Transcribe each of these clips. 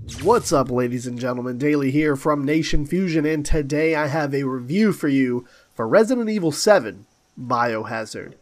What's up, ladies and gentlemen? Daily here from Nation Fusion, and today I have a review for you for Resident Evil 7 Biohazard.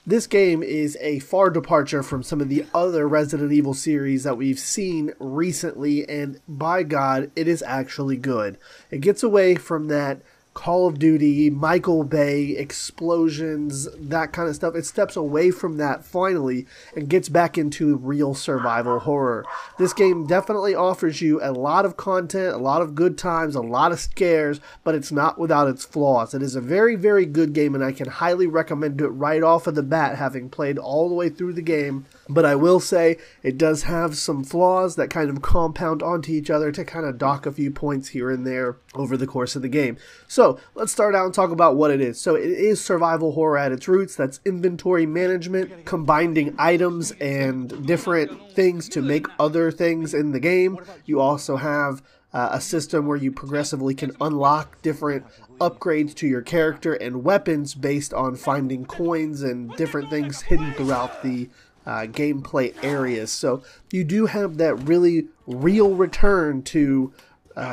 This game is a far departure from some of the other Resident Evil series that we've seen recently, and by God, it is actually good. It gets away from that Call of Duty, Michael Bay, explosions, that kind of stuff. It steps away from that finally and gets back into real survival horror. This game definitely offers you a lot of content, a lot of good times, a lot of scares, but it's not without its flaws. It is a very, very good game, and I can highly recommend it right off of the bat, having played all the way through the game. But I will say it does have some flaws that kind of compound onto each other to kind of dock a few points here and there over the course of the game. So let's start out and talk about what it is. So it is survival horror at its roots. That's inventory management, combining items and different things to make other things in the game. You also have a system where you progressively can unlock different upgrades to your character and weapons based on finding coins and different things hidden throughout the gameplay areas. So you do have that really real return to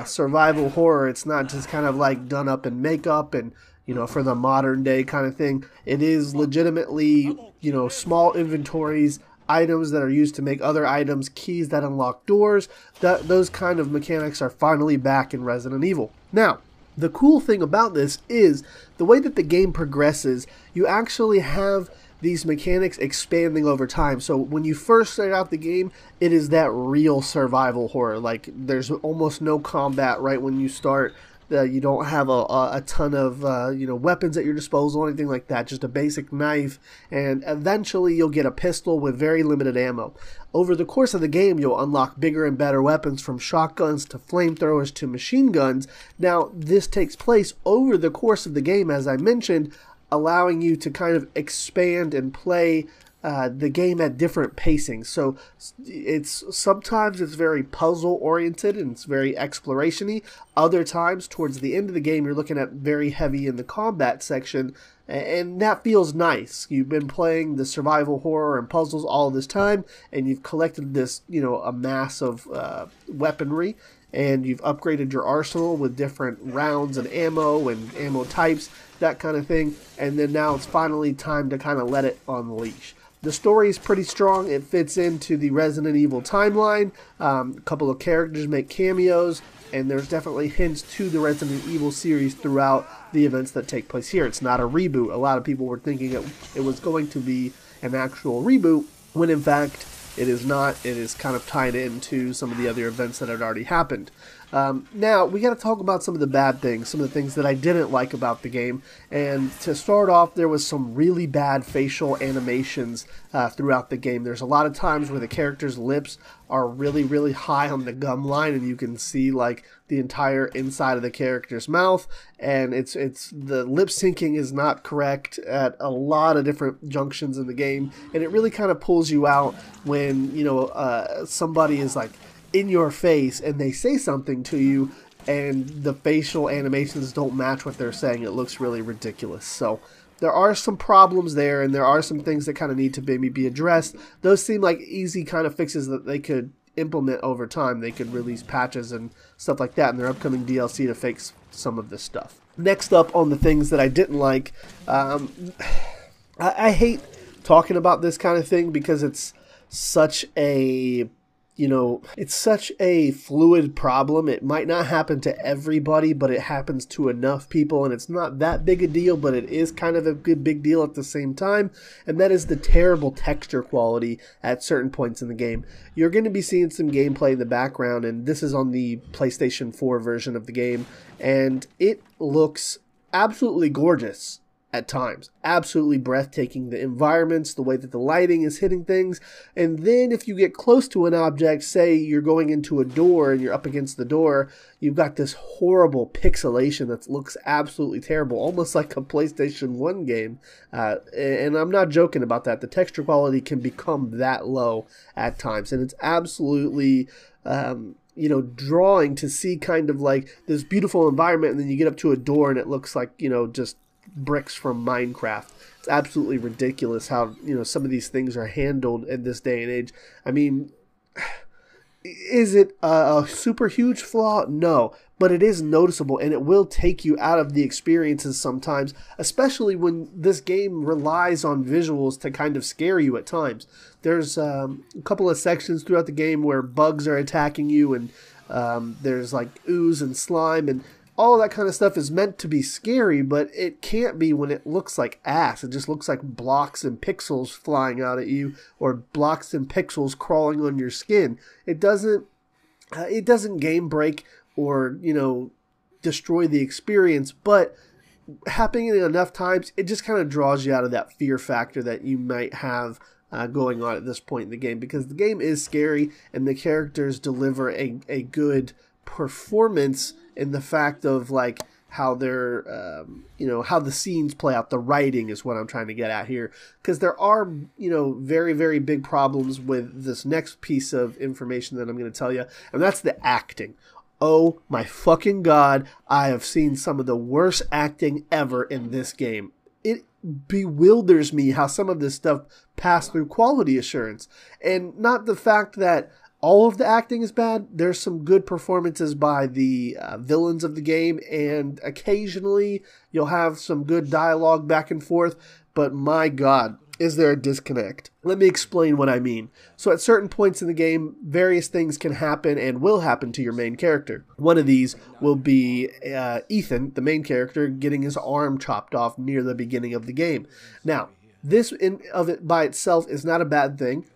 survival horror. It's not just kind of like done up in makeup and, you know, for the modern day kind of thing. It is legitimately, you know, small inventories, items that are used to make other items, keys that unlock doors. Those kind of mechanics are finally back in Resident Evil. Now, the cool thing about this is the way that the game progresses. You actually have these mechanics expanding over time. So when you first start out the game, it is that real survival horror. Like, there's almost no combat right when you start. You don't have a ton of weapons at your disposal, anything like that. Just a basic knife, and eventually you'll get a pistol with very limited ammo. Over the course of the game, you'll unlock bigger and better weapons, from shotguns to flamethrowers to machine guns. Now, this takes place over the course of the game, as I mentioned, allowing you to kind of expand and play the game at different pacings. So sometimes it's very puzzle oriented and it's very exploration-y. Other times, towards the end of the game, you're looking at very heavy in the combat section, and that feels nice. You've been playing the survival horror and puzzles all this time, and you've collected this, a mass of weaponry, and you've upgraded your arsenal with different rounds and ammo types, that kind of thing, and then now it's finally time to kind of let it unleash. The story is pretty strong. It fits into the Resident Evil timeline. A couple of characters make cameos, and there's definitely hints to the Resident Evil series throughout the events that take place here. It's not a reboot. A lot of people were thinking it was going to be an actual reboot, when in fact it is not. It is kind of tied into some of the other events that had already happened. Now, we got to talk about some of the bad things, some of the things that I didn't like about the game. And to start off, there was some really bad facial animations throughout the game. There's a lot of times where the character's lips are really, really high on the gum line, and you can see like the entire inside of the character's mouth. And it's the lip syncing is not correct at a lot of different junctions in the game, and it really kind of pulls you out when somebody is like in your face and they say something to you and the facial animations don't match what they're saying. It looks really ridiculous. So there are some problems there, and there are some things that kind of need to maybe be addressed. Those seem like easy kind of fixes that they could implement over time. They could release patches and stuff like that in their upcoming DLC to fix some of this stuff. Next up on the things that I didn't like, I hate talking about this kind of thing because it's such a it's such a fluid problem. It might not happen to everybody, but it happens to enough people, and it's not that big a deal, but it is kind of a big deal at the same time, and that is the terrible texture quality at certain points in the game. You're going to be seeing some gameplay in the background, and this is on the PlayStation 4 version of the game, and it looks absolutely gorgeous at times. Absolutely breathtaking. The environments, the way that the lighting is hitting things. And then if you get close to an object, say you're going into a door and you're up against the door, you've got this horrible pixelation that looks absolutely terrible, almost like a PlayStation 1 game. And I'm not joking about that. The texture quality can become that low at times. And it's absolutely drawing to see kind of like this beautiful environment, and then you get up to a door and it looks like, just bricks from Minecraft. It's absolutely ridiculous how, some of these things are handled in this day and age. I mean, Is it a super huge flaw? No, but it is noticeable, and it will take you out of the experiences sometimes, especially when this game relies on visuals to kind of scare you at times. There's a couple of sections throughout the game where bugs are attacking you, and there's like ooze and slime, and all of that kind of stuff is meant to be scary, but it can't be when it looks like ass. It just looks like blocks and pixels flying out at you, or blocks and pixels crawling on your skin. It doesn't game break or, destroy the experience, but happening enough times, it just kind of draws you out of that fear factor that you might have going on at this point in the game, because the game is scary and the characters deliver a good performance in the fact of like how they're, how the scenes play out. The writing is what I'm trying to get at here, because there are, very, very big problems with this next piece of information that I'm going to tell you, and that's the acting. Oh my fucking God, I have seen some of the worst acting ever in this game. It bewilders me how some of this stuff passed through quality assurance, and not the fact that all of the acting is bad. There's some good performances by the villains of the game, and occasionally you'll have some good dialogue back and forth, but my God, is there a disconnect? Let me explain what I mean. So at certain points in the game, various things can happen and will happen to your main character. One of these will be Ethan, the main character, getting his arm chopped off near the beginning of the game. Now, this in of it by itself is not a bad thing.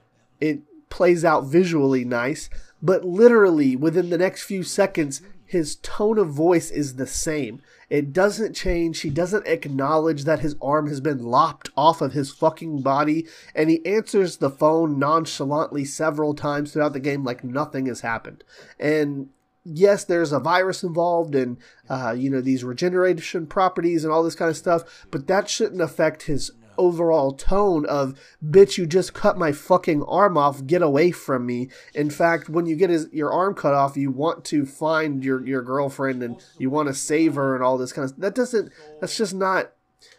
It plays out visually nice, but literally within the next few seconds, his tone of voice is the same. It doesn't change. He doesn't acknowledge that his arm has been lopped off of his fucking body, and he answers the phone nonchalantly several times throughout the game like nothing has happened. And yes, there's a virus involved and, these regeneration properties and all this kind of stuff, but that shouldn't affect his overall tone of, bitch, you just cut my fucking arm off, get away from me. In fact, when you get your arm cut off, you want to find your girlfriend and you want to save her and all this kind of stuff. That's just not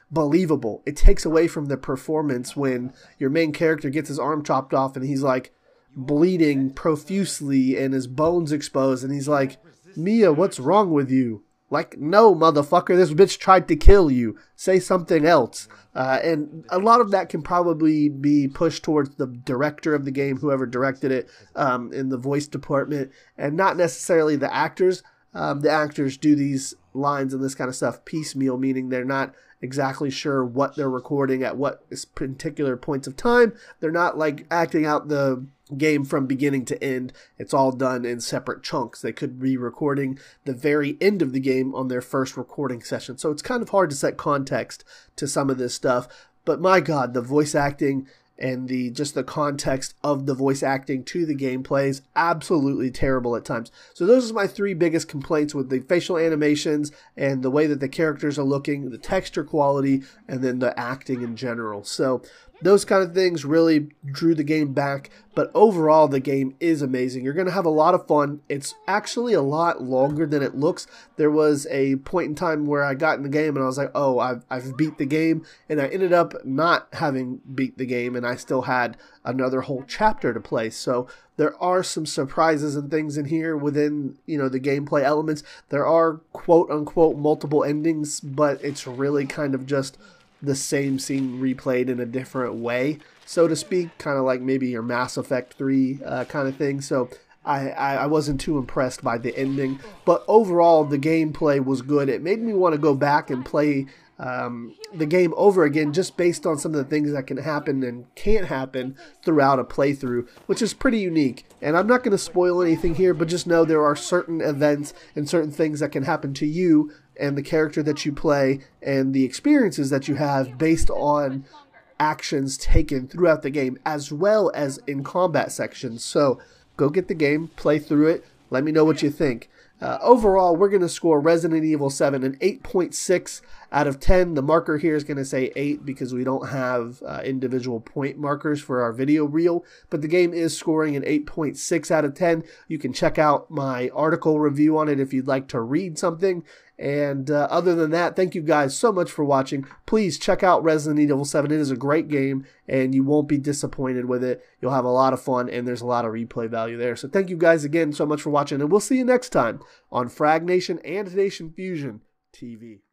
believable. It takes away from the performance when your main character gets his arm chopped off and he's like bleeding profusely and his bones exposed, and he's like, Mia, what's wrong with you? Like, no, motherfucker, this bitch tried to kill you. Say something else. And a lot of that can probably be pushed towards the director of the game, whoever directed it, in the voice department, and not necessarily the actors. The actors do these lines and this kind of stuff piecemeal, meaning they're not exactly sure what they're recording at what particular points of time. They're not like acting out the game from beginning to end. It's all done in separate chunks. They could be recording the very end of the game on their first recording session. So it's kind of hard to set context to some of this stuff. But my God, the voice acting and the context of the voice acting to the gameplay is absolutely terrible at times. So those are my three biggest complaints with the facial animations and the way that the characters are looking, the texture quality, and then the acting in general. So those kind of things really drew the game back, but overall the game is amazing. You're going to have a lot of fun. It's actually a lot longer than it looks. There was a point in time where I got in the game and I was like, oh, I've beat the game, and I ended up not having beat the game, and I still had another whole chapter to play. So there are some surprises and things in here within, the gameplay elements. There are quote unquote multiple endings, but it's really kind of just the same scene replayed in a different way, so to speak, kind of like maybe your Mass Effect 3 kind of thing. So I wasn't too impressed by the ending, but overall the gameplay was good. It made me want to go back and play the game over again, just based on some of the things that can happen and can't happen throughout a playthrough, which is pretty unique. And I'm not going to spoil anything here, but just know there are certain events and certain things that can happen to you and the character that you play and the experiences that you have based on actions taken throughout the game, as well as in combat sections. So go get the game, play through it, let me know what you think. Overall, we're going to score Resident Evil 7 an 8.6 out of 10. The marker here is going to say 8 because we don't have individual point markers for our video reel, but the game is scoring an 8.6 out of 10. You can check out my article review on it if you'd like to read something. And other than that, thank you guys so much for watching. Please check out Resident Evil 7. It is a great game, and you won't be disappointed with it. You'll have a lot of fun, and there's a lot of replay value there. So thank you guys again so much for watching, and we'll see you next time on Frag Nation and Nation Fusion TV.